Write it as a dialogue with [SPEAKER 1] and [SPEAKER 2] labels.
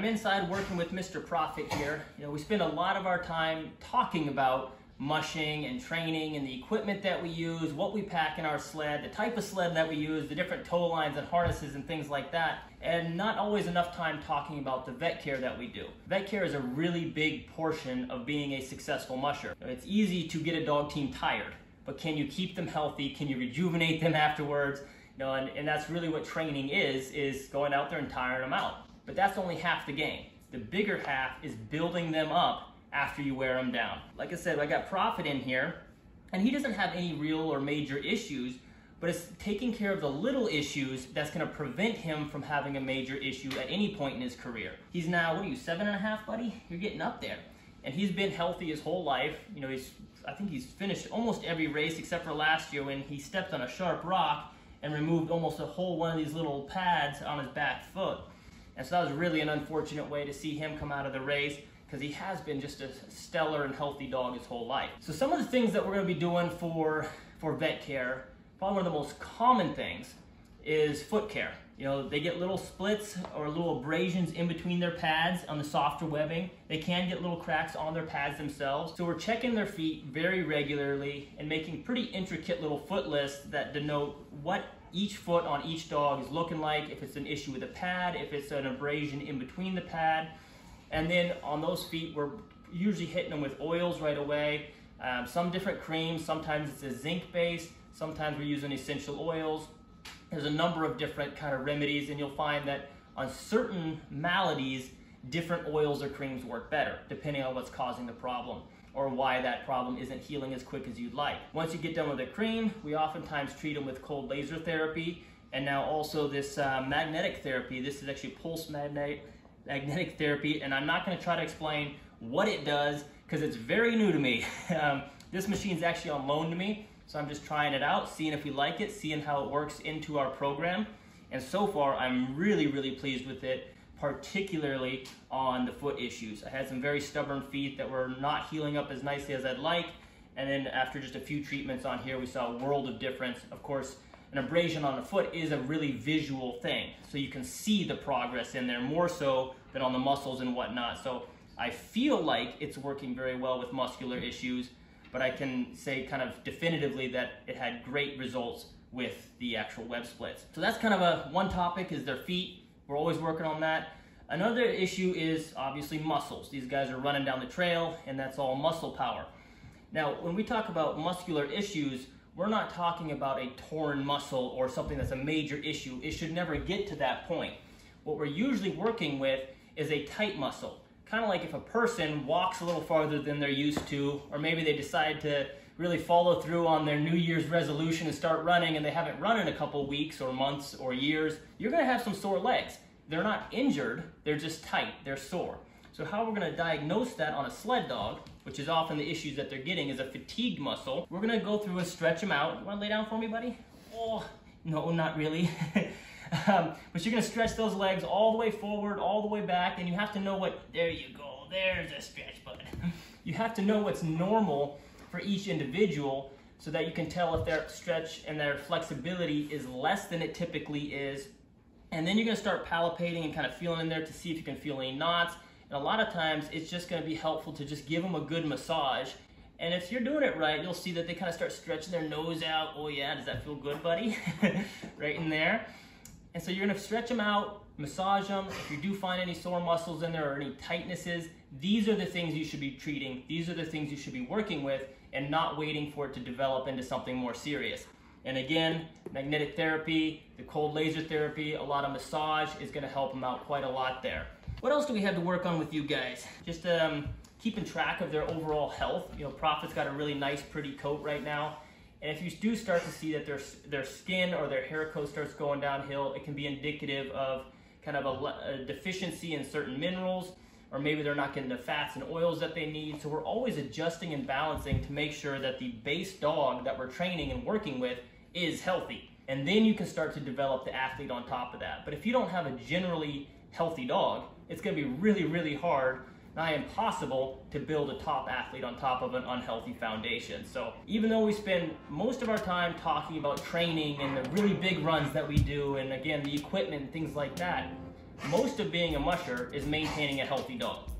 [SPEAKER 1] I'm inside working with Mr. Profit here. You know, we spend a lot of our time talking about mushing and training and the equipment that we use, what we pack in our sled, the type of sled that we use, the different tow lines and harnesses and things like that, and not always enough time talking about the vet care that we do. Vet care is a really big portion of being a successful musher. It's easy to get a dog team tired, but can you keep them healthy? Can you rejuvenate them afterwards? You know, and that's really what training is going out there and tiring them out. But that's only half the game. The bigger half is building them up after you wear them down. Like I said, I got Profit in here, and he doesn't have any real or major issues, but it's taking care of the little issues that's gonna prevent him from having a major issue at any point in his career. He's now, what are you, 7.5, buddy? You're getting up there. And he's been healthy his whole life. You know, I think he's finished almost every race except for last year when he stepped on a sharp rock and removed almost a whole one of these little pads on his back foot. And so that was really an unfortunate way to see him come out of the race, because he has been just a stellar and healthy dog his whole life. So some of the things that we're gonna be doing for vet care, probably one of the most common things is foot care. You know, they get little splits or little abrasions in between their pads on the softer webbing. They can get little cracks on their pads themselves. So we're checking their feet very regularly and making pretty intricate little foot lists that denote what each foot on each dog is looking like, if it's an issue with the pad, if it's an abrasion in between the pad. And then on those feet, we're usually hitting them with oils right away. Some different creams, sometimes it's a zinc base, sometimes we're using essential oils. There's a number of different kind of remedies, and you'll find that on certain maladies, different oils or creams work better, depending on what's causing the problem or why that problem isn't healing as quick as you'd like. Once you get done with the cream, we oftentimes treat them with cold laser therapy, and now also this magnetic therapy. This is actually pulse magnetic therapy, and I'm not going to try to explain what it does because it's very new to me. This machine's actually on loan to me, so I'm just trying it out, seeing if we like it, seeing how it works into our program. And so far, I'm really, really pleased with it, particularly on the foot issues. I had some very stubborn feet that were not healing up as nicely as I'd like, and then after just a few treatments on here, we saw a world of difference. Of course, an abrasion on the foot is a really visual thing, so you can see the progress in there more so than on the muscles and whatnot. So I feel like it's working very well with muscular issues, but I can say kind of definitively that it had great results with the actual web splits. So that's kind of one topic, is their feet. We're always working on that. Another issue is obviously muscles. These guys are running down the trail, and that's all muscle power. Now, when we talk about muscular issues, we're not talking about a torn muscle or something that's a major issue. It should never get to that point. What we're usually working with is a tight muscle. Kind of like if a person walks a little farther than they're used to, or maybe they decide to really follow through on their New Year's resolution and start running, and they haven't run in a couple weeks or months or years, you're gonna have some sore legs. They're not injured, they're just tight, they're sore. So how we're gonna diagnose that on a sled dog, which is often the issues that they're getting, is a fatigued muscle. We're gonna go through and stretch them out. You wanna lay down for me, buddy? Oh, no, not really. But you're gonna stretch those legs all the way forward, all the way back, and you have to know what, there you go, there's a stretch, bud. You have to know what's normal for each individual so that you can tell if their stretch and their flexibility is less than it typically is. And then you're gonna start palpating and kind of feeling in there to see if you can feel any knots. And a lot of times it's just gonna be helpful to just give them a good massage. And if you're doing it right, you'll see that they kind of start stretching their nose out. Oh yeah, does that feel good, buddy? Right in there. And so you're gonna stretch them out, massage them. If you do find any sore muscles in there or any tightnesses, these are the things you should be treating. These are the things you should be working with and not waiting for it to develop into something more serious. And again, magnetic therapy, the cold laser therapy, a lot of massage is gonna help them out quite a lot there. What else do we have to work on with you guys? Just keeping track of their overall health. You know, Profit's got a really nice, pretty coat right now. And if you do start to see that their skin or their hair coat starts going downhill, it can be indicative of kind of a deficiency in certain minerals, or maybe they're not getting the fats and oils that they need. So we're always adjusting and balancing to make sure that the base dog that we're training and working with is healthy. And then you can start to develop the athlete on top of that. But if you don't have a generally healthy dog, it's gonna be really, really hard, nigh impossible, to build a top athlete on top of an unhealthy foundation. So even though we spend most of our time talking about training and the really big runs that we do, and again, the equipment and things like that, most of being a musher is maintaining a healthy dog.